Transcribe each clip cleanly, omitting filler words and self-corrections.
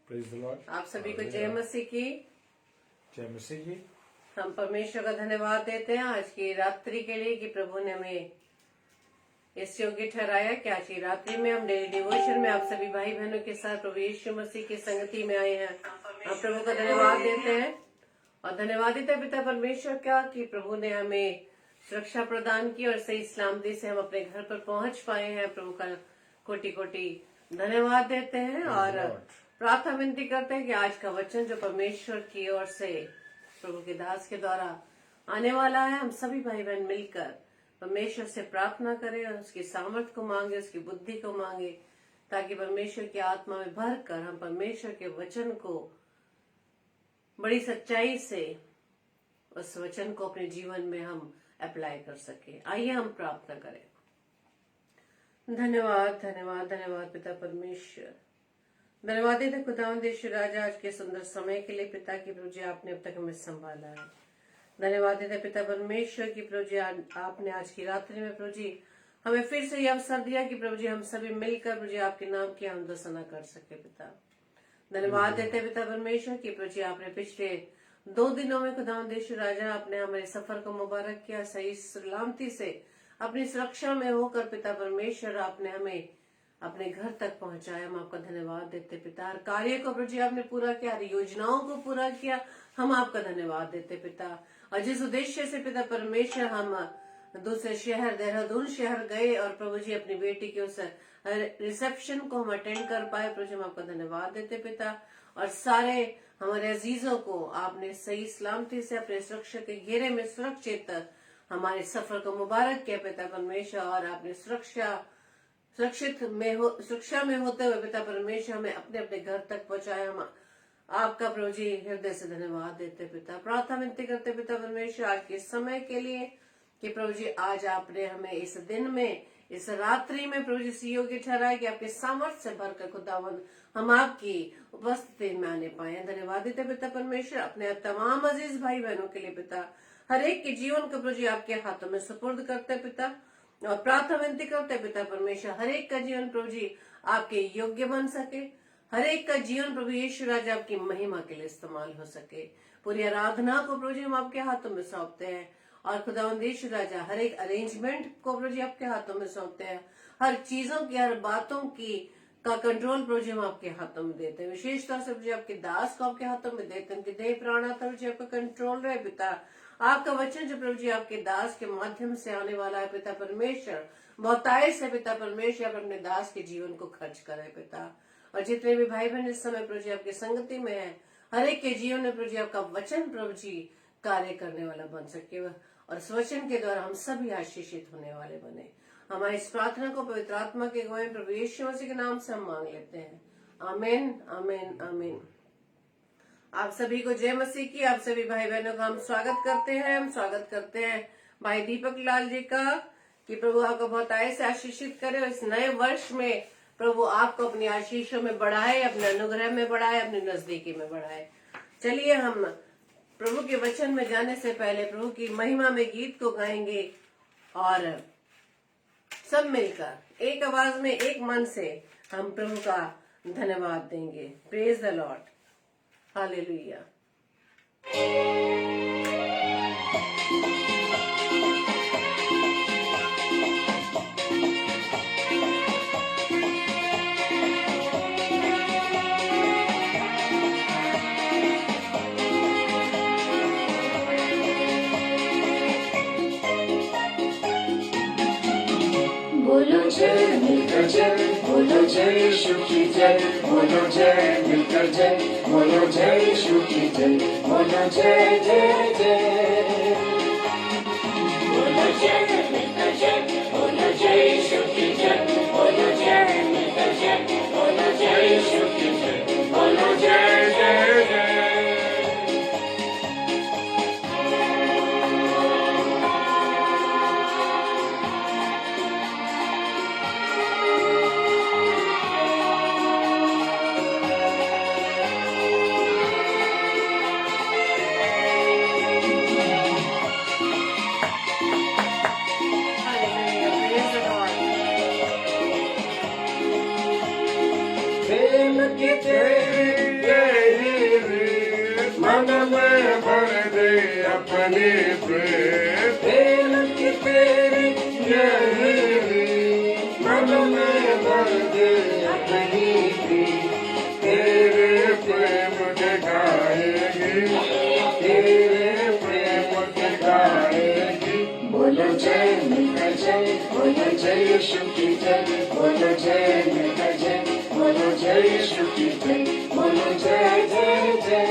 Praise the Lord. आप सभी को जय मसीह की। जय मसीह जी। हम परमेश्वर का धन्यवाद देते हैं आज की रात्रि के लिए कि प्रभु ने हमें इस योग्य ठहराया कि आज की रात्रि में हम डेली डिवोशन में आप सभी भाई बहनों के साथ प्रभु यीशु मसीह की संगति में आए हैं। हम प्रभु का धन्यवाद देते हैं और धन्यवाद देते हैं पिता परमेश्वर का कि प्रभु ने हमें सुरक्षा प्रदान की और सही सलामती से हम अपने घर पर पहुंच पाए हैं। प्रभु का कोटि कोटि धन्यवाद देते हैं और प्रार्थना विनती करते हैं कि आज का वचन जो परमेश्वर की ओर से प्रभु के दास के द्वारा आने वाला है, हम सभी भाई बहन मिलकर परमेश्वर से प्रार्थना करें और उसकी सामर्थ को मांगे, उसकी बुद्धि को मांगे, ताकि परमेश्वर की आत्मा में भरकर हम परमेश्वर के वचन को बड़ी सच्चाई से उस वचन को अपने जीवन में हम अप्लाई कर सके। आइए हम प्रार्थना करें। धन्यवाद धन्यवाद धन्यवाद पिता परमेश्वर, धन्यवाद देते खुदावंद यीशु राजा आज के सुंदर समय के लिए पिता की प्रभु जी आपने अब तक हमें संभाला है। धन्यवाद देते पिता परमेश्वर की प्रभु जी आपने आज की रात्रि में प्रभु जी हमें फिर से यह अवसर दिया कि प्रभु जी हम सभी मिलकर प्रभु जी आपके नाम की हमदोसना कर सके। पिता धन्यवाद देते पिता परमेश्वर की प्रभु जी आपने पिछले 2 दिनों में खुदावंद यीशु राजा आपने हमारे सफर को मुबारक किया, सही सलामती से अपनी सुरक्षा में होकर पिता परमेश्वर आपने हमें अपने घर तक पहुंचाया। हम आपका धन्यवाद देते पिता। हर कार्य को प्रभु जी आपने पूरा किया, हर योजनाओं को पूरा किया, हम आपका धन्यवाद देते पिता। और जिस उद्देश्य से पिता परमेश्वर हम दूसरे शहर देहरादून शहर गए और प्रभु जी अपनी बेटी के उस रिसेप्शन को हम अटेंड कर पाए, प्रभु जी हम आपका धन्यवाद देते पिता। और सारे हमारे अजीजों को आपने सही सलामती से अपने सुरक्षा के घेरे में सुरक्षित हमारे सफर को मुबारक किया पिता परमेश्वर। और आपने सुरक्षा में होते हुए पिता परमेश्वर हमें अपने अपने घर तक पहुंचाया। हम आपका प्रभु जी हृदय से धन्यवाद देते पिता। प्रार्थना विनती करते पिता परमेश्वर आज के समय के लिए कि प्रभु जी आज आपने हमें इस दिन में इस रात्रि में प्रभु जी इस योग्य ठहराया कि आपके सामर्थ्य से भरकर खुदावंद हम आपकी उपस्थिति में आने पाए। धन्यवाद देते पिता परमेश्वर अपने तमाम अजीज भाई बहनों के लिए पिता, हर एक के जीवन को प्रभु जी आपके हाथों में सुपुर्द करते पिता। और प्रार्थना विनती करते पिता परमेश्वर हर एक का जीवन प्रभु जी आपके योग्य बन सके, हर एक का जीवन प्रभु यीशु राजा आपकी महिमा के लिए इस्तेमाल हो सके। पूरी आराधना को प्रभु जी हम आपके हाथों में सौंपते हैं और खुदावंद यीशु राजा हर एक अरेंजमेंट को प्रभु जी आपके हाथों में सौंपते हैं। हर चीजों की, हर बातों की का कंट्रोल प्रभु जी हम आपके हाथों में देते हैं। विशेष तौर से प्रभु जी आपके दास को आपके हाथों में देते हैं कि देह प्राण प्रभु जी आपका कंट्रोल रहे पिता। आपका वचन जो प्रभु जी आपके दास के माध्यम से आने वाला है पिता परमेश्वर, बहुतायत से पिता परमेश्वर आप अपने दास के जीवन को खर्च करे पिता। और जितने भी भाई बहन इस समय प्रभु जी आपकी संगति में है, हर एक के जीवन में प्रभु जी आपका वचन प्रभु जी कार्य करने वाला बन सके और इस वचन के द्वारा हम सभी आशीषित होने वाले बने। हमारी इस प्रार्थना को पवित्र आत्मा के गवाह प्रभु यीशु मसीह के नाम से हम मांग लेते हैं। आमीन आमीन आमीन। आप सभी को जय मसीह की। आप सभी भाई बहनों का हम स्वागत करते हैं। हम स्वागत करते हैं भाई दीपक लाल जी का कि प्रभु आपको बहुत आय से आशीषित करे और इस नए वर्ष में प्रभु आपको अपनी आशीषों में बढ़ाए, अपने अनुग्रह में बढ़ाए, अपनी नजदीकी में बढ़ाए। चलिए हम प्रभु के वचन में जाने से पहले प्रभु की महिमा में गीत को गाएंगे और सब मिलकर एक आवाज में एक मन से हम प्रभु का धन्यवाद देंगे। Praise the lord, hallelujah. बोलो जय मिलकर जय, बोलो जय यीशु की जय, बोलो जय मिलकर जय, बोलो जय यीशु की जय, बोलो जय जय जय। बोलो जय मिलकर जय, बोलो जय यीशु की जय, बोलो जय मिलकर जय, बोलो जय यीशु की जय, बोलो जय जय जय। प्रेम के बने प्रेम की तेरी यही मन में भर दे अपनी भी तेरे प्रेम के गाएगी तेरे प्रेम के गाएगी बोलो जय मिलकर जय बोलो जय यीशु की जय बोलो जय मिलकर जय बोलो जय यीशु की जय बोलो जय जय जय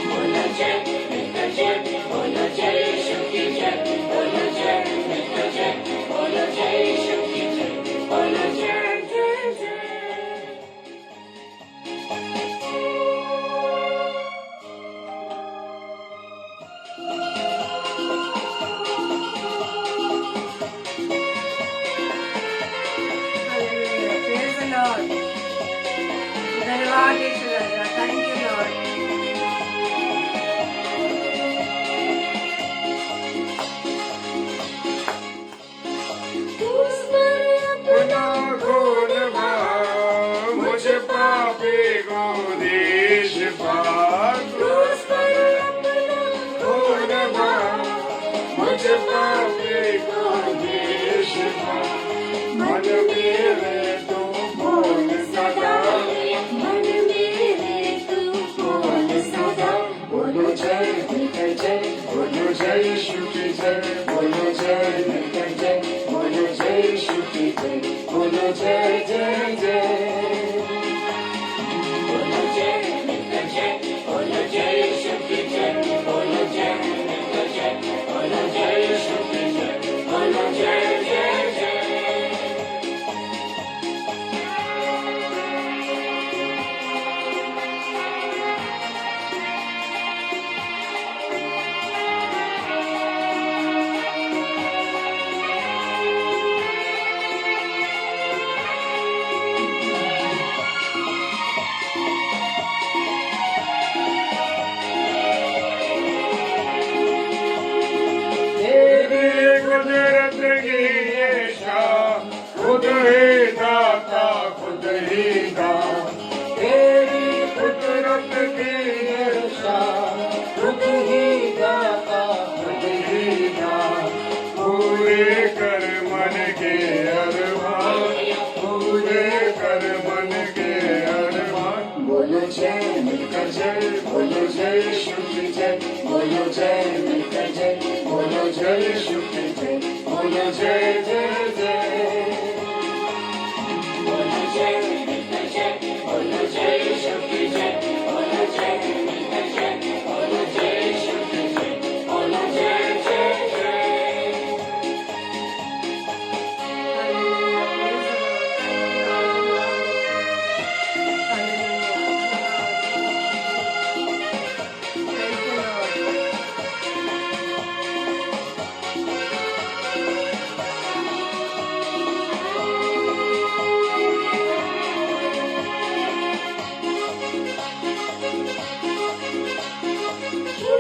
बोलो जय मिलकर जय बोलो जय यीशु की जय बोलो जय मिलकर जय बोलो जय यीशु की जय बोलो जय जय जय Hallelujah. Praise the Lord. धन्यवाद यीशु राजा. Thank you, Lord. उस पर अपना खून बहा मुझे पापी को देश पार क्रूस पर अपना खून बहा मुझे पापी को देश पार मन मेरे तू बोल सदा मन मेरे तू बोल सदा बोलो जय मिलकर जय बोलो जय यीशु की जय बोलो जय मिलकर जय बोलो जय यीशु की जय बोलो जय जय जय बोलो जय मिलकर जय बोलो जय यीशु की जय बोलो जय मिलकर जय बोलो जय यीशु की जय बोलो जय जय जय तेरी कुदरत की ये शान खुद ही दाता खुद ही दान तेरी कुदरत की ये शान खुद ही दाता खुद ही दान पूरे कर मन के अरमान पूरे कर मन के अरमान बोलो जय मिलकर जय बोलो जय यीशु की जय बोलो जय मिलकर जय बोलो जय यीशु की जय बोलो जय जय जय बोलो जय मिलकर जय बोलो जय यीशु की जय बोलो जय मिलकर जय बोलो जय यीशु की जय बोलो जय जय जय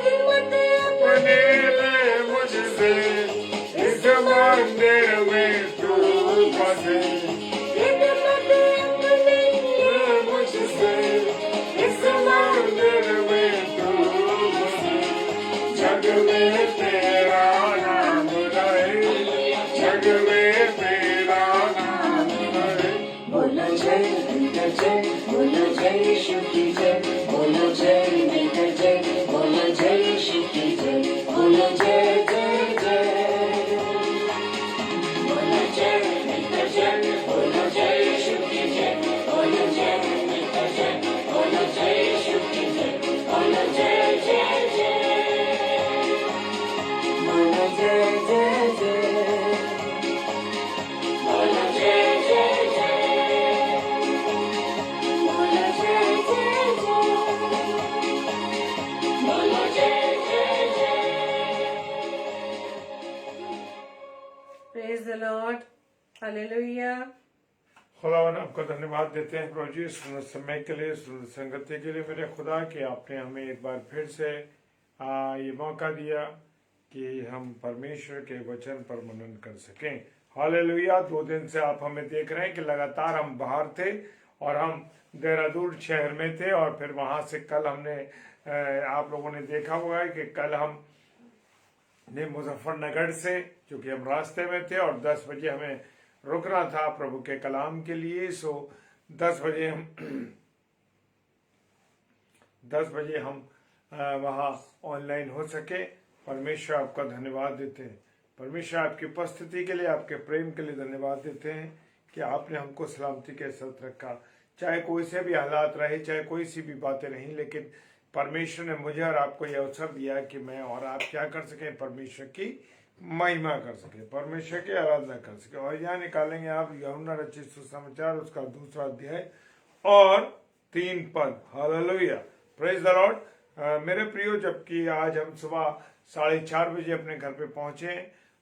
अपने ले मुझसे इस मंदिर में तू बसे मुझसे इस मंदिर में तू बसे जग में तेरा नाम रहे जग में तेरा नाम रहे बोलो जय मिलकर जय बोलो जय यीशु की जय बोलो जय मिलकर जय बोलो जय यीशु की जय बोलो जय जय जय बोलो जय मिलकर जय बोलो जय यीशु की जय बोलो जय मिलकर जय बोलो जय यीशु की जय बोलो जय जय जय बोलो जय जय जय बोलो जय जय जय बोलो जय जय जय बोलो जय जय जय Praise the Lord. Hallelujah. खुदावन आपका धन्यवाद देते हैं प्रभु जी सुंदर समय के लिए सुंदर संगति के लिए मेरे खुदा कि आपने हमें एक बार फिर से ये मौका दिया कि हम परमेश्वर के वचन पर मनन कर सकें। हालेलुया। 2 दिन से आप हमें देख रहे हैं कि लगातार हम बाहर थे और हम देहरादून शहर में थे और फिर वहाँ से कल हमने आप लोगों ने देखा हुआ है कि कल हम ने मुजफ्फरनगर से, चूंकि हम रास्ते में थे और 10 बजे हमें रुकना था प्रभु के कलाम के लिए, सो 10 बजे हम 10 बजे हम वहाँ ऑनलाइन हो सके। परमेश्वर आपका धन्यवाद देते हैं। परमेश्वर आपकी उपस्थिति के लिए, आपके प्रेम के लिए धन्यवाद देते हैं कि आपने हमको सलामती के साथ रखा। चाहे कोई से भी हालात रहे, चाहे कोई सी भी बातें रहीं, लेकिन परमेश्वर ने मुझे और आपको यह अवसर दिया कि मैं और आप क्या कर सकें, परमेश्वर की महिमा कर सके, परमेश्वर की आराधना कर सके। और यहाँ निकालेंगे आप यूहन्ना रचित सुसमाचार उसका 2 अध्याय और 3 पद। Hallelujah, praise the Lord. मेरे प्रियो, जबकि आज हम सुबह 4:30 बजे अपने घर पे पहुंचे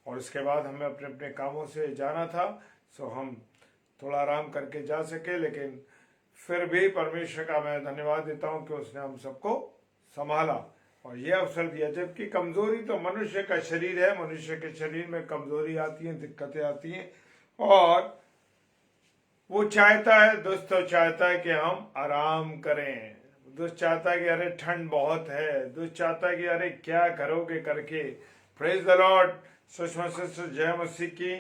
और उसके बाद हमें अपने अपने कामों से जाना था, सो हम थोड़ा आराम करके जा सके, लेकिन फिर भी परमेश्वर का मैं धन्यवाद देता हूं कि उसने हम सबको संभाला और यह अवसर दिया। जबकि कमजोरी तो मनुष्य का शरीर है, मनुष्य के शरीर में कमजोरी आती है, दिक्कतें आती हैं और वो चाहता है, दुष्ट तो चाहता है कि हम आराम करें। दुष्ट चाहता है कि अरे ठंड बहुत है, दुष्ट चाहता है कि अरे क्या करोगे करके। Praise the Lord. Sushma sister जय मसीह की,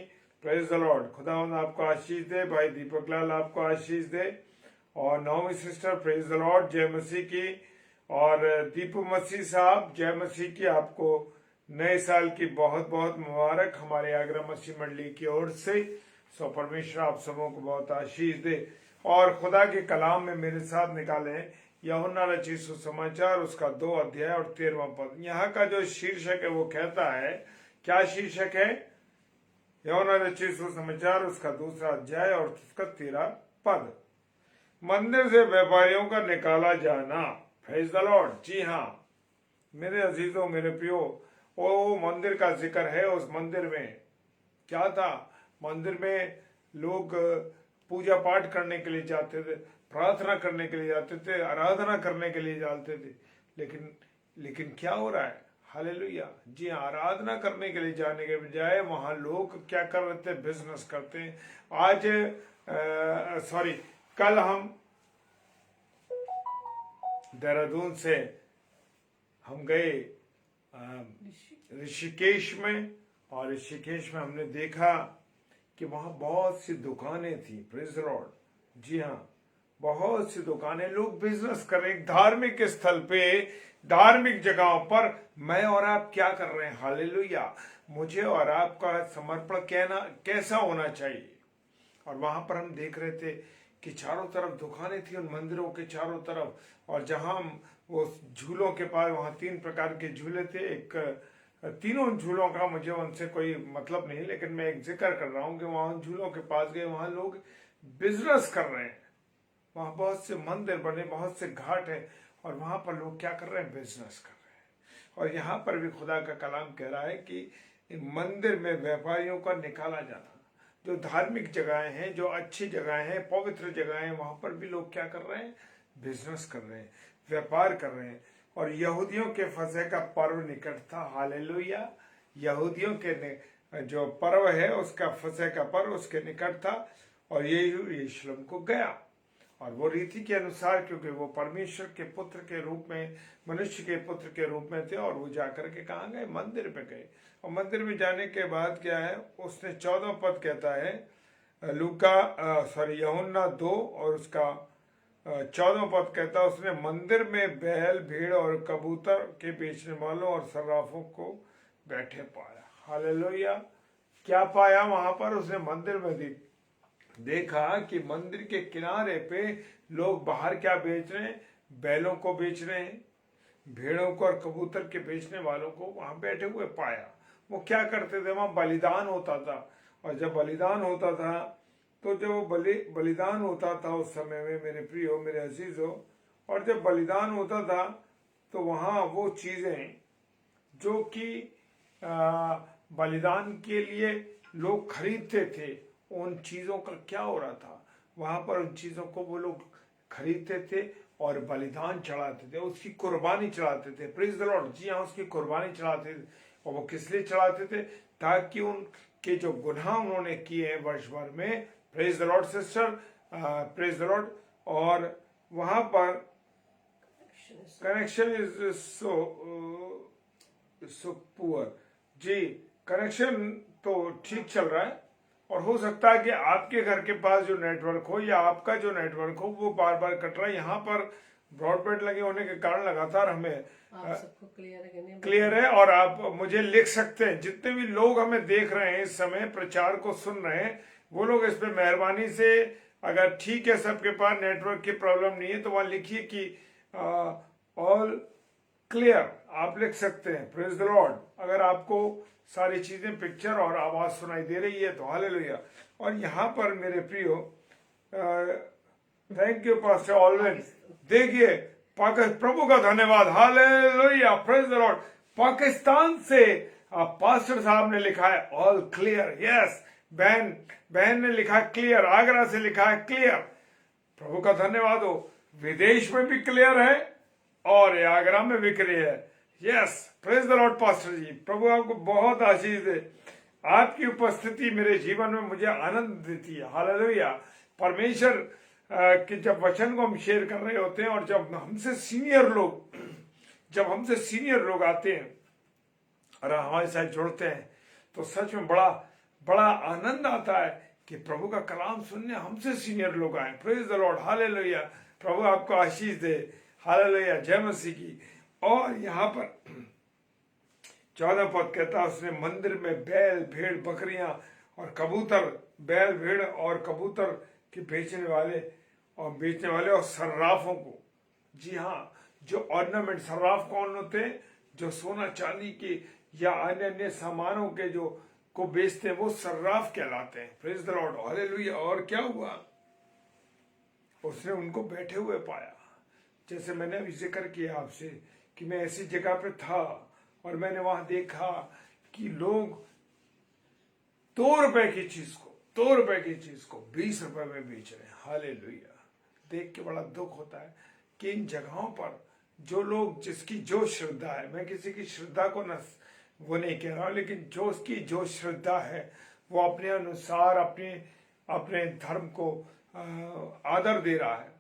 प्रेज द लॉर्ड। खुदावंद आपको आशीष दे, भाई दीपक लाल आपको आशीष दे और नौमी सिस्टर प्रेज द लॉर्ड जय मसीह की, और दीपू मसीह साहब जय मसीह की, आपको नए साल की बहुत बहुत मुबारक हमारे आगरा मसीह मंडली की ओर से। सो परमेश्वर आप सबों को बहुत आशीष दे। और खुदा के कलाम में मेरे साथ निकाले यूहन्ना रचित सुसमाचार उसका 2 अध्याय और 13वां पद। यहाँ का जो शीर्षक है वो कहता है, क्या शीर्षक है? यूहन्ना रचित सुसमाचार उसका 2 अध्याय और उसका 13 पद। मंदिर से व्यापारियों का निकाला जाना। Praise the Lord. जी हाँ मेरे अजीजों, मेरे प्रियो, वो मंदिर का जिक्र है। उस मंदिर में क्या था? मंदिर में लोग पूजा पाठ करने के लिए जाते थे, प्रार्थना करने के लिए जाते थे, आराधना करने के लिए जाते थे, लेकिन क्या हो रहा है? हालेलुया। जी हाँ, आराधना करने के लिए जाने के बजाय वहां लोग क्या कर रहे थे? बिजनेस करते हैं। कल हम देहरादून से हम गए ऋषिकेश में, और ऋषिकेश में हमने देखा कि वहां बहुत सी दुकानें थी। Praise the Lord. जी हाँ, बहुत सी दुकानें, लोग बिजनेस कर रहे हैं। धार्मिक स्थल पे, धार्मिक जगहों पर मैं और आप क्या कर रहे हैं? हालेलुया। मुझे और आपका समर्पण कैसा होना चाहिए? और वहां पर हम देख रहे थे कि चारों तरफ दुकानें थी, उन मंदिरों के चारों तरफ, और जहां हम वो झूलों के पास, वहां 3 प्रकार के झूले थे। एक तीनों झूलों का मुझे उनसे कोई मतलब नहीं, लेकिन मैं एक जिक्र कर रहा हूं कि वहां झूलों के पास गए, वहां लोग बिजनेस कर रहे हैं। वहां बहुत से मंदिर बने, बहुत से घाट है, और वहां पर लोग क्या कर रहे हैं? बिजनेस कर रहे हैं। और यहाँ पर भी खुदा का कलाम कह रहा है कि इन मंदिर में व्यापारियों का निकाला जाना। जो धार्मिक जगहें हैं, जो अच्छी जगहें हैं, पवित्र जगहें हैं, वहां पर भी लोग क्या कर रहे हैं? बिजनेस कर रहे हैं, व्यापार कर रहे हैं। और यहूदियों के फसह का पर्व निकट था। हालेलुया। यहूदियों के जो पर्व है उसका, फसह का पर्व उसके निकट था, और यरूशलेम को गया। और वो रीति के अनुसार, क्योंकि वो परमेश्वर के पुत्र के रूप में, मनुष्य के पुत्र के रूप में थे, और वो जाकर के कहाँ गए? मंदिर पे गए। और मंदिर में जाने के बाद क्या है? उसने 14 पद कहता है, यूहन्ना 2 और उसका 14 पद कहता है, उसने मंदिर में बैल, भेड़ और कबूतर के बेचने वालों और सर्राफों को बैठे पाया। हालेलुया। क्या पाया वहां पर? उसने मंदिर में देखा कि मंदिर के किनारे पे लोग बाहर क्या बेच रहे हैं? बैलों को बेच रहे हैं, भेड़ों को और कबूतर के बेचने वालों को वहां बैठे हुए पाया। वो क्या करते थे? वहां बलिदान होता था, और जब बलिदान होता था तो जो बलिदान होता था उस समय में, मेरे प्रियो, मेरे अजीजों, और जब बलिदान होता था तो वहां वो चीजें जो कि बलिदान के लिए लोग खरीदते थे, उन चीजों का क्या हो रहा था? वहां पर उन चीजों को वो लोग खरीदते थे और बलिदान चढ़ाते थे, उसकी कुर्बानी चढ़ाते थे। Praise the Lord. जी हाँ, उसकी कुर्बानी चढ़ाते थे। और वो किस लिए चढ़ाते थे? ताकि उनके जो गुनाह उन्होंने किए हैं वर्ष भर में, praise the Lord sister, praise the Lord, और वहां पर कनेक्शन इज सो पुअर। जी, कनेक्शन तो ठीक चल रहा है, और हो सकता है कि आपके घर के पास जो नेटवर्क हो या आपका जो नेटवर्क हो वो बार बार कट रहा है। यहाँ पर ब्रॉडबैंड लगे होने के कारण लगातार हमें आप सबको क्लियर है कि नहीं? क्लियर है, और आप मुझे लिख सकते हैं। जितने भी लोग हमें देख रहे हैं इस समय, प्रचार को सुन रहे हैं, वो लोग इस पे मेहरबानी से, अगर ठीक है सबके पास नेटवर्क की प्रॉब्लम नहीं है, तो वहां लिखिए कि ऑल क्लियर, आप लिख सकते हैं। Praise the Lord. अगर आपको सारी चीजें, पिक्चर और आवाज सुनाई दे रही है तो हालेलुया। और यहाँ पर मेरे प्रियो, थैंक यू पास्टर ऑलवेज। देखिए, प्रभु का धन्यवाद, hallelujah, praise the Lord. Pakistan से पास्टर साहब ने लिखा है ऑल क्लियर। यस, बहन ने लिखा है क्लियर। आगरा से लिखा है क्लियर। प्रभु का धन्यवाद हो। विदेश में भी क्लियर है और आगरा में भी क्लियर है। Yes, praise the Lord pastor ji. प्रभु आपको बहुत आशीष दे। आपकी उपस्थिति मेरे जीवन में मुझे आनंद देती है। हालेलुया। परमेश्वर कि जब वचन को हम शेयर कर रहे होते हैं, और जब हमसे सीनियर लोग आते हैं और हमारे साथ जुड़ते हैं, तो सच में बड़ा आनंद आता है कि प्रभु का कलाम सुनने हमसे सीनियर लोग आए। Praise the lord, hallelujah. प्रभु आपको आशीष दे। हालेलुया, जय मसीह की। और यहाँ पर 14 पद कहता है, उसने मंदिर में बैल, भेड़, बकरियां और कबूतर, बैल, भेड़ और कबूतर के बेचने वाले और सर्राफों को। जी हाँ, जो ऑर्नामेंट, सर्राफ कौन होते हैं? जो सोना चांदी के या अन्य सामानों के जो को बेचते हैं, वो सर्राफ कहलाते हैं। Praise the lord, hallelujah. और क्या हुआ? उसने उनको बैठे हुए पाया। जैसे मैंने अभी जिक्र किया आपसे कि मैं ऐसी जगह पे था और मैंने वहां देखा कि लोग 2 रुपए की चीज को 20 रुपए में बेच रहे हैं। हालेलुया। देख के बड़ा दुख होता है कि इन जगहों पर जो लोग, जिसकी जो श्रद्धा है, मैं किसी की श्रद्धा को वो नहीं कह रहा हूं, लेकिन जो उसकी जो श्रद्धा है, वो अपने अनुसार अपने धर्म को आदर दे रहा है।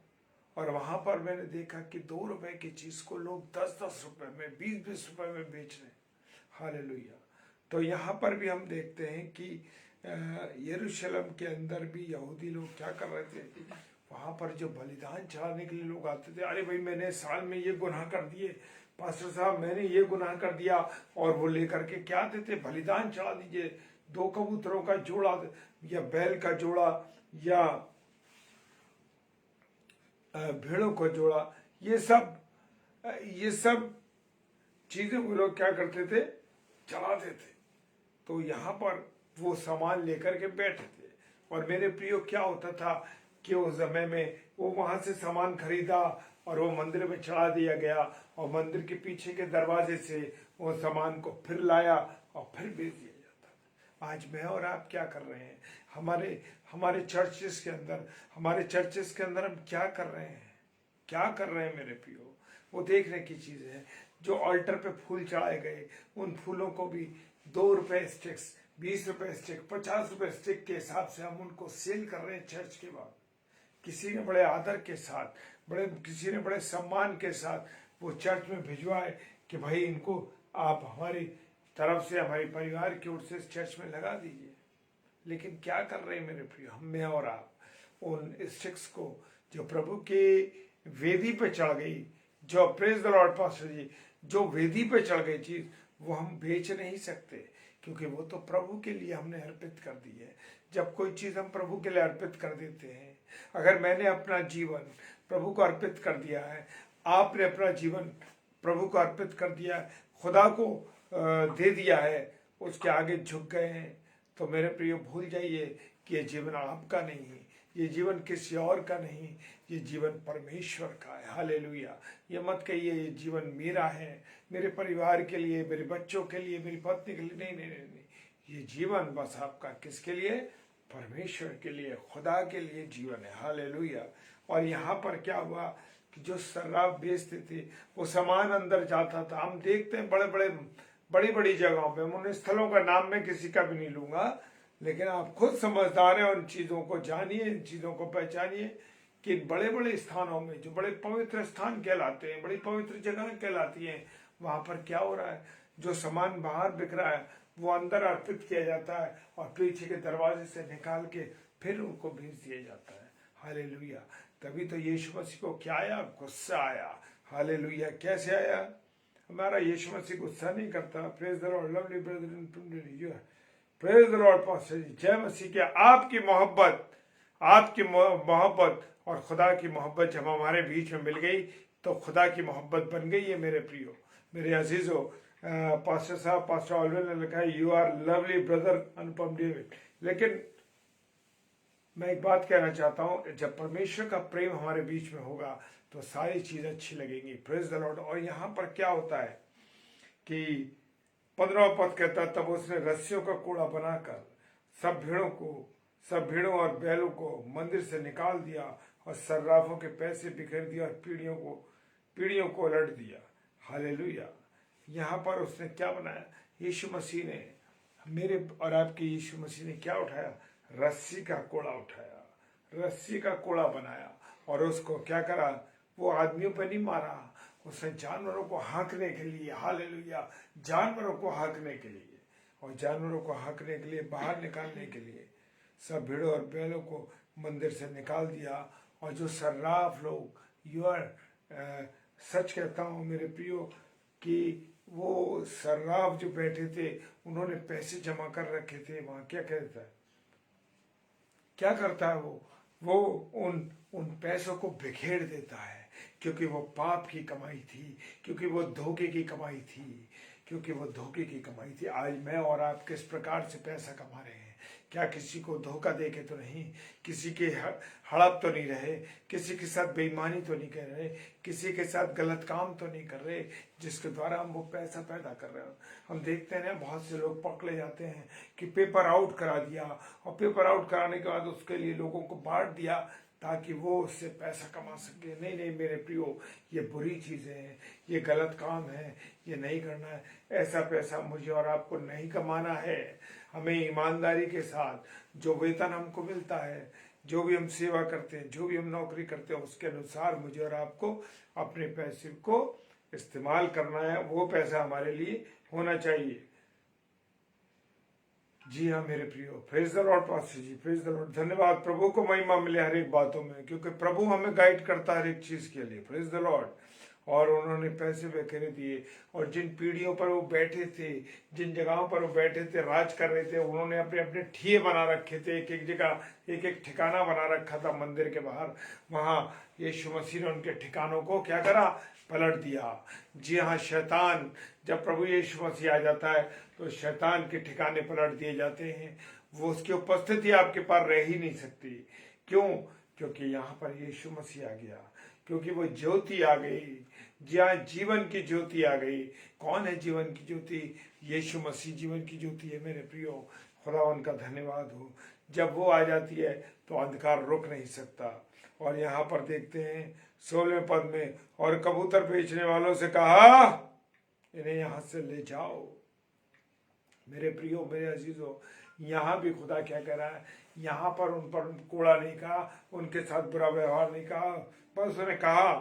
और वहां पर मैंने देखा कि 2 रुपए की चीज को लोग 10-10 रुपए में, 20-20 रुपए में बेच रहे हैं। हालेलुया। तो यहाँ पर भी हम देखते हैं कि यरूशलेम के अंदर भी यहूदी लोग क्या कर रहे थे, वहां पर जो बलिदान चढ़ाने के लिए लोग आते थे, अरे भाई मैंने साल में ये गुनाह कर दिए, पास्टर साहब मैंने ये गुनाह कर दिया, और वो लेकर के क्या देते, बलिदान चढ़ा दीजिए। 2 कबूतरों का जोड़ा या बैल का जोड़ा या भेड़ों का जोड़ा, ये सब चीजें वो लोग क्या करते थे, चढ़ाते थे। तो यहाँ पर वो सामान लेकर के बैठे थे। और मेरे प्रियो, क्या होता था कि उस समय में वो वहां से सामान खरीदा और वो मंदिर में चढ़ा दिया गया, और मंदिर के पीछे के दरवाजे से वो सामान को फिर लाया और फिर बेच दिया जाता। आज मैं और आप क्या कर रहे हैं? हमारे चर्चेस के अंदर हम क्या कर रहे हैं मेरे प्रियो? वो देखने की चीज है। जो ऑल्टर पे फूल चढ़ाए गए, उन फूलों को भी 2 रुपए स्टिक्स, 20 रुपए स्टिक, 50 रुपए स्टिक के हिसाब से हम उनको सेल कर रहे हैं चर्च के बाद। किसी ने बड़े आदर के साथ, किसी ने बड़े सम्मान के साथ वो चर्च में भिजवाए कि भाई इनको आप हमारी तरफ से, हमारे परिवार की ओर से इस चर्च में लगा दीजिए। लेकिन क्या कर रहे हैं मेरे प्रिय, मैं और आप, उन स्टिक्स को जो प्रभु के वेदी पे चढ़ गई, जो प्रेज द लॉर्ड पास्टर जी, जो वेदी पे चढ़ गई चीज, वो हम बेच नहीं सकते, क्योंकि वो तो प्रभु के लिए हमने अर्पित कर दी है। जब कोई चीज हम प्रभु के लिए अर्पित कर देते हैं, अगर मैंने अपना जीवन प्रभु को अर्पित कर दिया है, आपने अपना जीवन प्रभु को अर्पित कर दिया है, खुदा को दे दिया है, उसके आगे झुक गए हैं, तो मेरे प्रिय भूल जाइए कि ये जीवन आपका नहीं है, ये जीवन किसी और का नहीं, ये जीवन परमेश्वर का है। हालेलुया। ये मत कहिए ये जीवन मेरा है, मेरे परिवार के लिए, मेरे बच्चों के लिए, मेरी पत्नी के लिए। नहीं नहीं नहीं, नहीं। ये जीवन बस आपका किसके लिए? परमेश्वर के लिए, खुदा के लिए जीवन है। हालेलुया। और यहाँ पर क्या हुआ कि जो शराब बेचते थे, वो सामान अंदर जाता था। हम देखते हैं बड़ी बड़ी जगहों पे, उन स्थलों का नाम मैं किसी का भी नहीं लूंगा, लेकिन आप खुद समझदार हैं, उन चीजों को जानिए, इन चीजों को पहचानिए कि बड़े बड़े स्थानों में जो बड़े पवित्र स्थान कहलाते हैं, बड़ी पवित्र जगह कहलाती हैं, वहां पर क्या हो रहा है, जो सामान बाहर बिक रहा है वो अंदर अर्पित किया जाता है और पीछे के दरवाजे से निकाल के फिर उनको भेज दिया जाता है। हालेलुया। तभी तो यीशु मसीह को क्या आया, गुस्सा आया। हालेलुया। कैसे आया? हमारा यीशु मसीह गुस्सा नहीं करता। Praise the lord lovely brother, praise the Lord pastor ji, जय मसीह। क्या आपकी मोहब्बत और खुदा की मोहब्बत जब हमारे बीच में मिल गई तो खुदा की मोहब्बत बन गई है। मेरे प्रियो, मेरे अजीजों, पास्टर साहब, पास्टर ऑलवेल ने लिखा है, you are lovely brother Anupam David. लेकिन मैं एक बात कहना चाहता हूं, जब परमेश्वर का प्रेम हमारे बीच में होगा तो सारी चीज अच्छी लगेंगी। Praise the Lord. और यहाँ पर क्या होता है कि 15वां पद कहता है, तब उसने रस्सियों का कूड़ा बनाकर सब भेड़ों और बैलों को मंदिर से निकाल दिया और सर्राफों के पैसे बिखेर दिया और पीढ़ियों को उलट दिया। हालेलुया। यहाँ पर उसने क्या बनाया? यीशु मसीह ने, मेरे और आपके यीशु मसीह ने क्या उठाया? रस्सी का कोड़ा उठाया, रस्सी का कोड़ा बनाया और उसको क्या करा? वो आदमियों पर नहीं मारा, उसने जानवरों को हाँकने के लिए, हालेलुया, जानवरों को हाँकने के लिए, और जानवरों को हाँकने के लिए, बाहर निकालने के लिए सब भेड़ों और बैलों को मंदिर से निकाल दिया। और जो सर्राफ लोग, सच कहता हूँ मेरे प्रियो कि वो सर्राफ जो बैठे थे उन्होंने पैसे जमा कर रखे थे वहां। क्या कहता है, क्या करता है वो उन पैसों को बिखेर देता है, क्योंकि वो पाप की कमाई थी, क्योंकि वो धोखे की कमाई थी, आज मैं और आप किस प्रकार से पैसा कमा रहे हैं? क्या किसी को धोखा दे के तो नहीं, किसी के हड़प तो नहीं रहे, किसी के साथ बेईमानी तो नहीं कर रहे, किसी के साथ गलत काम तो नहीं कर रहे जिसके द्वारा हम वो पैसा पैदा कर रहे हैं। हम देखते हैं ना, बहुत से लोग पकड़े जाते हैं कि पेपर आउट करा दिया, और पेपर आउट कराने के बाद उसके लिए लोगों को बांट दिया ताकि वो उससे पैसा कमा सके। नहीं मेरे प्रियो, ये बुरी चीजें हैं, ये गलत काम है, ये नहीं करना है। ऐसा पैसा मुझे और आपको नहीं कमाना है। हमें ईमानदारी के साथ जो वेतन हमको मिलता है, जो भी हम सेवा करते हैं, जो भी हम नौकरी करते हैं, उसके अनुसार मुझे और आपको अपने पैसे को इस्तेमाल करना है। वो पैसा हमारे लिए होना चाहिए। जी हाँ मेरे प्रियो, praise the Lord pastor ji, praise the Lord. धन्यवाद, प्रभु को महिमा मिले हर एक बातों में, क्योंकि प्रभु हमें गाइड करता है हर एक चीज के लिए। Praise the Lord. और उन्होंने पैसे बिखेरे दिए, और जिन पीढ़ियों पर वो बैठे थे, जिन जगहों पर वो बैठे थे, राज कर रहे थे, उन्होंने अपने अपने ठिये बना रखे थे। एक एक जगह एक एक ठिकाना बना रखा था मंदिर के बाहर। वहां यीशु मसीह ने उनके ठिकानों को क्या करा? पलट दिया। जी हाँ, शैतान, जब प्रभु यीशु मसीह आ जाता है तो शैतान के ठिकाने पलट दिए जाते हैं। वो उसकी उपस्थिति आपके पास रह ही नहीं सकती। क्यों? क्योंकि यहाँ पर यीशु मसीह आ गया, क्योंकि वो ज्योति आ गई। जहाँ जीवन की ज्योति आ गई। कौन है जीवन की ज्योति? यीशु मसीह जीवन की ज्योति है मेरे प्रियो। खुदा उनका धन्यवाद हो। जब वो आ जाती है तो अंधकार रुक नहीं सकता। और यहाँ पर देखते हैं 16वें पद में, और कबूतर बेचने वालों से कहा, इन्हें यहाँ से ले जाओ। मेरे प्रियो, मेरे अजीजों, यहाँ भी खुदा क्या कह रहा है? यहाँ पर उन पर कूड़ा नहीं कहा, उनके साथ बुरा व्यवहार नहीं कहा, बस उसने कहा,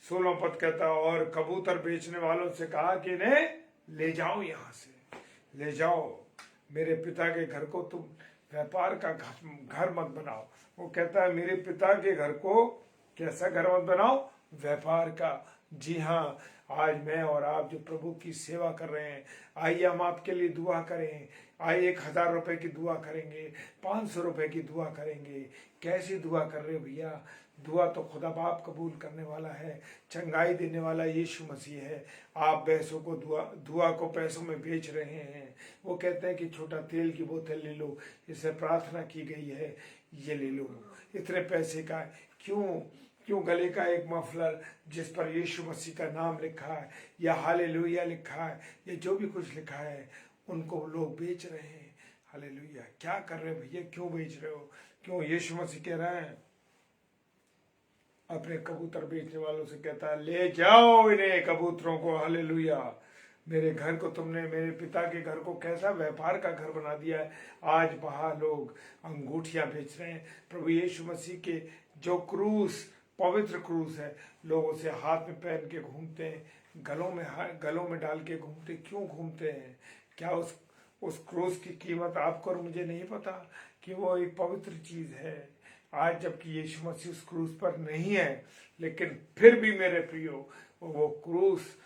16वां पद कहता, और कबूतर बेचने वालों से कहा कि इन्हें ले जाओ, यहाँ से ले जाओ। मेरे पिता के घर को तुम व्यापार का घर मत बनाओ। वो कहता है मेरे पिता के घर को कैसा घर मत बनाओ? व्यापार का। जी हाँ, आज मैं और आप जो प्रभु की सेवा कर रहे हैं, आइए हम आपके लिए दुआ करें। आइए 1000 रुपए की दुआ करेंगे, 500 रुपए की दुआ करेंगे। कैसी दुआ कर रहे हो भैया? दुआ तो खुदा बाप कबूल करने वाला है, चंगाई देने वाला यीशु मसीह है। आप पैसों को दुआ को पैसों में बेच रहे हैं। वो कहते हैं कि छोटा तेल की बोतल ले लो, इससे प्रार्थना की गई है, ये ले लो। इतने पैसे का क्यों गले का एक मफलर जिस पर यीशु मसीह का नाम लिखा है, या हालेलुया लिखा है, या जो भी कुछ लिखा है, उनको लोग बेच रहे हैं। हालेलुया। क्या कर रहे हो भैया? क्यों बेच रहे हो? क्यों? यीशु मसीह कह रहे हैं अपने कबूतर बेचने वालों से, कहता है ले जाओ इन्हें, कबूतरों को। हालेलुया। मेरे घर को तुमने, मेरे पिता के घर को कैसा व्यापार का घर बना दिया है। आज बाहर लोग अंगूठियां बेच रहे हैं। प्रभु यीशु मसीह के जो क्रूस पवित्र क्रूस है, लोग उसे हाथ में पहन के घूमते हैं, गलों में डाल के घूमते, क्यों घूमते हैं? क्या उस क्रूस की कीमत आपको और मुझे नहीं पता कि वो एक पवित्र चीज है? आज जबकि यीशु मसीह उस क्रूस पर नहीं है, लेकिन फिर भी मेरे प्रियो वो क्रूस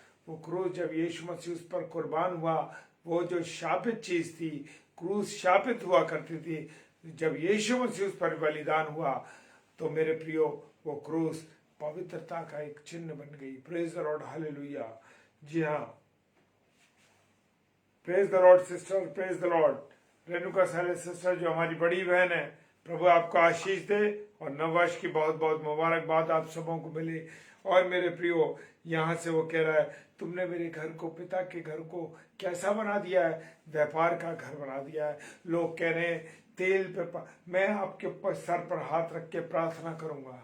जब यीशु मसीह उस पर कुर्बान हुआ, वो जो शापित चीज थी, क्रूस शापित हुआ करती थी, जब यीशु मसीह उस पर बलिदान हुआ तो मेरे प्रियो वो क्रूस पवित्रता का एक चिन्ह बन गई। Praise the lord, hallelujah. जी हाँ, praise the Lord sister, praise the lord. Renuka Sale sister जो हमारी बड़ी बहन है, प्रभु आपको आशीष दे और नववर्ष की बहुत बहुत मुबारकबाद आप सबों को मिले। और मेरे प्रियो, यहाँ से वो कह रहा है, तुमने मेरे घर को, पिता के घर को कैसा बना दिया है? व्यापार का घर बना दिया है। लोग कह रहे हैं तेल पे मैं आपके सर पर हाथ रख के प्रार्थना करूंगा,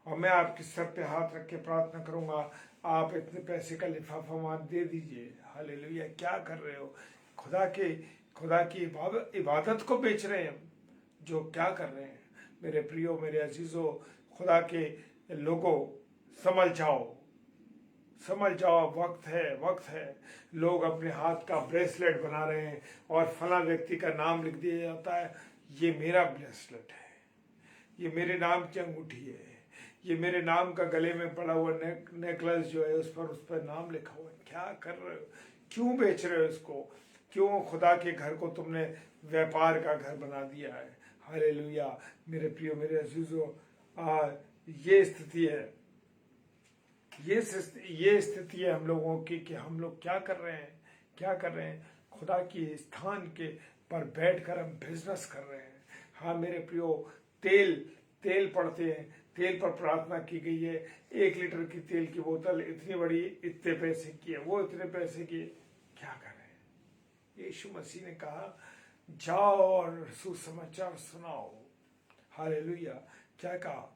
और मैं आपके सर पे हाथ रख के प्रार्थना करूंगा, आप इतने पैसे का लिफाफा मान दे दीजिए। हालेलुया। क्या कर रहे हो? खुदा की इबादत को बेच रहे हैं जो क्या कर रहे हैं? मेरे प्रियो, मेरे अजीजों, खुदा के लोगों, समझ जाओ, वक्त है। लोग अपने हाथ का ब्रेसलेट बना रहे हैं और फला व्यक्ति का नाम लिख दिया जाता है, ये मेरा ब्रेसलेट है, ये मेरे नाम की अंगूठी है, ये मेरे नाम का गले में पड़ा हुआ नेकलेस जो है उस पर नाम लिखा हुआ है। क्या कर रहे हो? क्यों बेच रहे हो इसको? क्यों खुदा के घर को तुमने व्यापार का घर बना दिया है? हालेलुया। मेरे प्रियो, मेरे अजीजों, ये स्थिति है, ये स्थिति है हम लोगों की कि हम लोग क्या कर रहे हैं? खुदा की स्थान के पर बैठकर हम बिजनेस कर रहे हैं। हाँ मेरे प्रियो, तेल पड़ते हैं, तेल पर प्रार्थना की गई है। 1 लीटर की तेल की बोतल इतनी बड़ी, इतने पैसे की है, वो इतने पैसे की। क्या कर रहे हैं? यीशु मसीह ने कहा जाओ और सुसमाचार सुनाओ। हालेलुया। क्या कहा?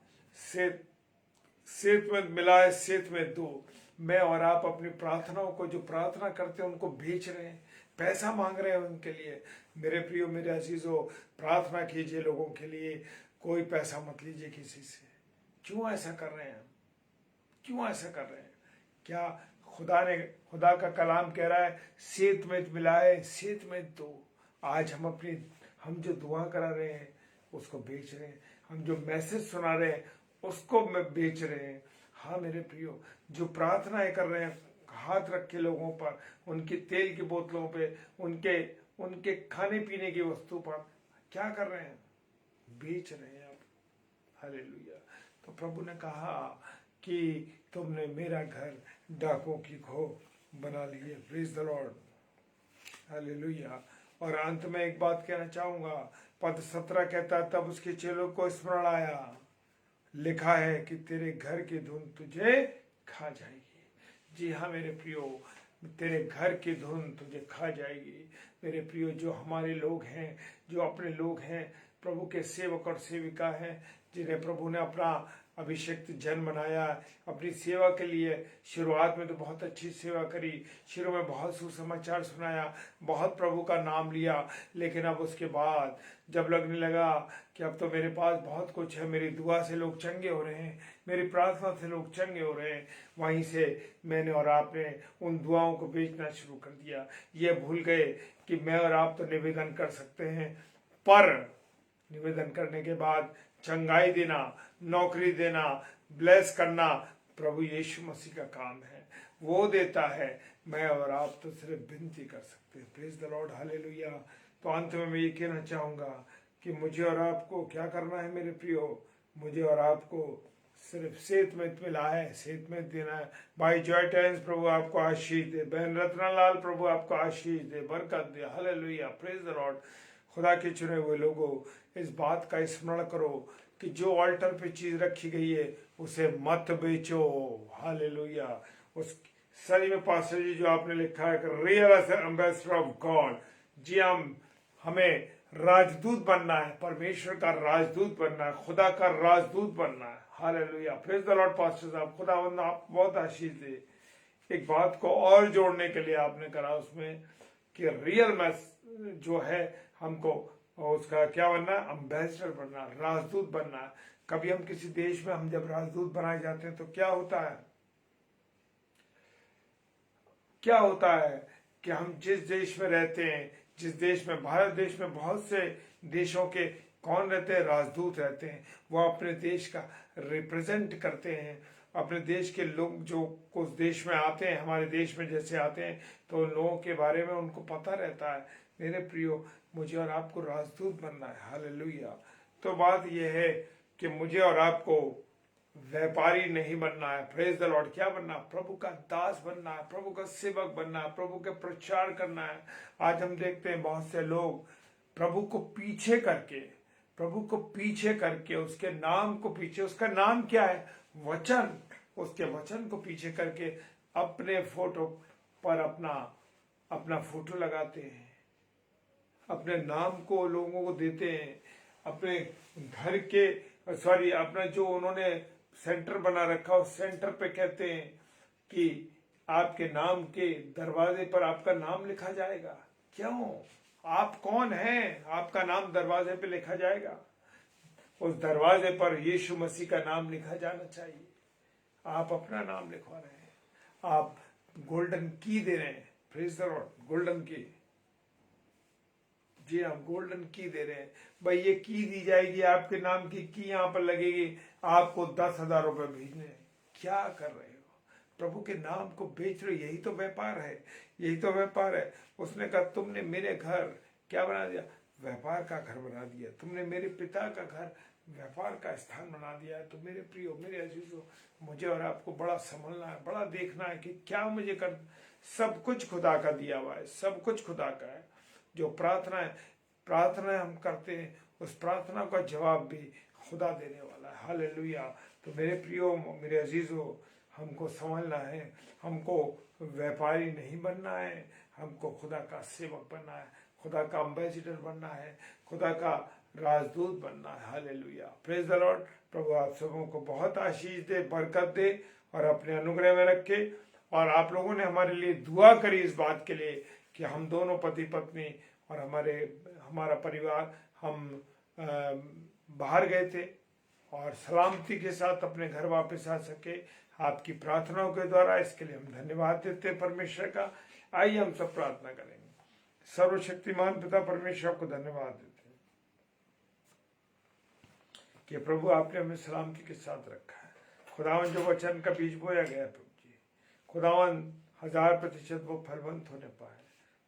सेत में मिलाए, सेत में दो। मैं और आप अपनी प्रार्थनाओं को, जो प्रार्थना करते हैं, उनको बेच रहे हैं, पैसा मांग रहे हैं उनके लिए। मेरे प्रियो, मेरे अजीजों, प्रार्थना कीजिए लोगों के लिए, कोई पैसा मत लीजिए किसी से। क्यों ऐसा कर रहे हैं? क्या खुदा का कलाम कह रहा है सेत में मिलाए, सेत में दो। आज हम जो दुआ करा रहे हैं उसको बेच रहे हैं, हम जो मैसेज सुना रहे हैं उसको बेच रहे हैं। हाँ मेरे प्रियो, जो प्रार्थनाएं कर रहे हैं हाथ रख के लोगों पर, उनकी तेल की बोतलों पे, उनके खाने पीने की वस्तु पर, क्या कर रहे हैं? बेच रहे हैं आप। हालेलुया। तो प्रभु ने कहा कि तुमने मेरा घर डाकों की खो बना ली है। Praise the lord, hallelujah. और अंत में एक बात कहना चाहूंगा, पद 17 कहता है, तब उसके चेलों को स्मरण आया, लिखा है कि तेरे घर की धुन तुझे खा जाएगी। जी हाँ मेरे प्रियो, तेरे घर की धुन तुझे खा जाएगी। मेरे प्रियो, जो हमारे लोग हैं, जो अपने लोग हैं, प्रभु के सेवक और सेविका हैं, जिन्हें प्रभु ने अपना अभिषिक्त जन बनाया अपनी सेवा के लिए। शुरुआत में तो बहुत अच्छी सेवा करी, शुरू में बहुत सुसमाचार सुनाया, बहुत प्रभु का नाम लिया, लेकिन अब उसके बाद जब लगने लगा कि अब तो मेरे पास बहुत कुछ है, मेरी दुआ से लोग चंगे हो रहे हैं, मेरी प्रार्थना से लोग चंगे हो रहे हैं, वहीं से मैंने और आपने उन दुआओं को बेचना शुरू कर दिया। ये भूल गए कि मैं और आप तो निवेदन कर सकते हैं, पर निवेदन करने के बाद चंगाई देना, नौकरी देना, ब्लेस करना प्रभु यीशु मसीह का काम है, वो देता है। मैं और आप तो सिर्फ विनती कर सकते हैं। Praise the lord, hallelujah. तो अंत में मैं ये कहना चाहूंगा कि मुझे और आपको क्या करना है मेरे प्रियो? मुझे और आपको सिर्फ सेत में मिला है, सेत में देना है। भाई जॉय टाइम्स प्रभु आपको आशीष दे, बहन रत्नालाल प्रभु आपको आशीष दे, बरकत दे। Hallelujah, praise the lord. खुदा के चुने हुए लोगों, इस बात का स्मरण करो कि जो ऑल्टर पे चीज रखी गई है उसे मत बेचो। हालेलुया। उस सही में पास्टर जी जो आपने लिखा है कि रियल एम्बेसडर ऑफ गॉड, जी हमें राजदूत बनना है, परमेश्वर का राजदूत बनना है, खुदा का राजदूत बनना है। Hallelujah, praise the Lord. Pastor साहब, खुदावंद आप बहुत आशीष दे। एक बात को और जोड़ने के लिए आपने करा उसमें कि रियल मैस जो है हमको उसका क्या बनना है? अम्बेसडर बनना, राजदूत बनना। कभी हम किसी देश में हम जब राजदूत बनाए जाते हैं तो क्या होता है कि हम जिस देश में रहते हैं, जिस देश में, भारत देश में बहुत से देशों के कौन रहते हैं, राजदूत रहते हैं। वो अपने देश का रिप्रेजेंट करते हैं। अपने देश के लोग जो उस देश में आते हैं, हमारे देश में जैसे आते हैं, तो उन लोगों के बारे में उनको पता रहता है। मेरे प्रियो, मुझे और आपको राजदूत बनना है। हालेलुया। तो बात यह है कि मुझे और आपको व्यापारी नहीं बनना है। Praise the Lord. क्या बनना? प्रभु का दास बनना है, प्रभु का सेवक बनना है, प्रभु के प्रचार करना है। आज हम देखते हैं बहुत से लोग प्रभु को पीछे करके उसके नाम को पीछे, उसका नाम क्या है? वचन। उसके वचन को पीछे करके अपने फोटो पर अपना फोटो लगाते हैं, अपने नाम को लोगों को देते हैं, अपने घर के अपना जो उन्होंने सेंटर बना रखा, उस सेंटर पे कहते हैं कि आपके नाम के दरवाजे पर आपका नाम लिखा जाएगा। क्यों? आप कौन हैं? आपका नाम दरवाजे पे लिखा जाएगा। उस दरवाजे पर यीशु मसीह का नाम लिखा जाना चाहिए। आप अपना नाम लिखवा रहे हैं, आप गोल्डन की दे रहे हैं। Praise the Lord. गोल्डन की, जी हम गोल्डन की दे रहे हैं। भाई ये की दी जाएगी, आपके नाम की यहाँ पर लगेगी, आपको 10,000 रुपए भेजने हैं। क्या कर रहे हो? प्रभु के नाम को बेच रहे हो। यही तो व्यापार है, यही तो व्यापार है। उसने कहा तुमने मेरे घर क्या बना दिया? व्यापार का घर बना दिया। तुमने मेरे पिता का घर व्यापार का स्थान बना दिया है। तो मेरे प्रियो, मेरे अजीजों, मुझे और आपको बड़ा संभलना है, बड़ा देखना है कि क्या मुझे कर। सब कुछ खुदा का दिया हुआ है, सब कुछ खुदा का है। जो प्रार्थना हम करते हैं, उस प्रार्थना का जवाब भी खुदा देने वाला है। हालेलुया। तो मेरे प्रियो, मेरे अजीजों, हमको समझना है, हमको व्यापारी नहीं बनना है, हमको खुदा का सेवक बनना है, खुदा का एम्बेसडर बनना है, खुदा का राजदूत बनना है। हालेलुया। Praise the lord. प्रभु आप सबों को बहुत आशीष दे, बरकत दे और अपने अनुग्रह में रखे। और आप लोगों ने हमारे लिए दुआ करी इस बात के लिए कि हम दोनों पति पत्नी और हमारा परिवार, हम बाहर गए थे और सलामती के साथ अपने घर वापस आ सके आपकी प्रार्थनाओं के द्वारा। इसके लिए हम धन्यवाद देते हैं परमेश्वर का। आइए हम सब प्रार्थना करेंगे। सर्वशक्तिमान पिता परमेश्वर को धन्यवाद देते हैं कि प्रभु आपने हमें सलामती के साथ रखा है। खुदावन जो वचन का बीज बोया गया प्रभु जी, खुदावन 1000% वो फलवंत होने पाए।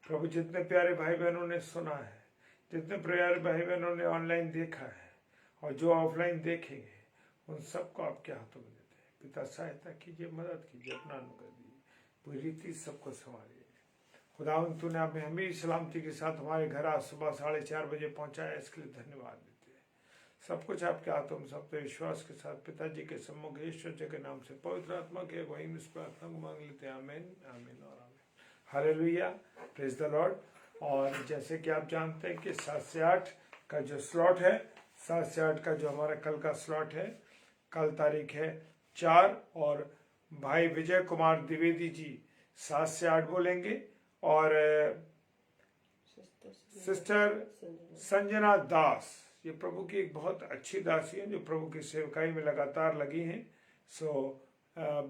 प्रभु जितने प्यारे भाई बहनों ने सुना है, जितने प्यारे भाई बहनों ने ऑनलाइन देखा है और जो ऑफलाइन देखेंगे, उन सबको आपके हाथों में देते हैं। पिता सहायता कीजिए, मदद कीजिए, अपना अनुग्रह दीजिए, पूरी रीति सबको संभालिए। खुदावन तूने हमें सलामती के साथ हमारे घर आज सुबह 4:30 बजे पहुंचाया, इसके लिए धन्यवाद देते हैं। सब कुछ आपके हाथों में, सब पे विश्वास के साथ पिताजी के सम्मुख ईश्वर जी के नाम से पवित्र आत्मा के वही इस प्रार्थना को मांग लेते हैं। आमीन, आमीन और आमीन। हालेलुया। Praise the Lord. और जैसे कि आप जानते हैं कि 7 से 8 का जो स्लॉट है, 7 से 8 का जो हमारा कल का स्लॉट है, कल तारीख है 4, और भाई विजय कुमार द्विवेदी जी 7 से 8 बोलेंगे और सिस्टर संजना दास, ये प्रभु की एक बहुत अच्छी दासी है जो प्रभु की सेवकाई में लगातार लगी हैं।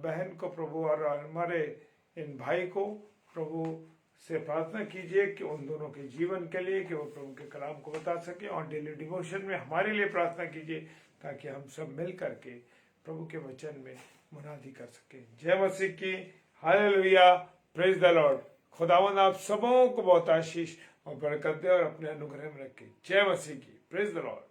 बहन को प्रभु और हमारे इन भाई को प्रभु से प्रार्थना कीजिए कि उन दोनों के जीवन के लिए कि वो प्रभु के कलाम को बता सके, और डेली डिवोशन में हमारे लिए प्रार्थना कीजिए ताकि हम सब मिल करके प्रभु के वचन में मुनादी कर सके। जय मसीह की। हालेलुया। Praise the Lord. खुदावंद आप सबों को बहुत आशीष और बरकत दे और अपने अनुग्रह में रखे। जय मसीह की। Praise the Lord.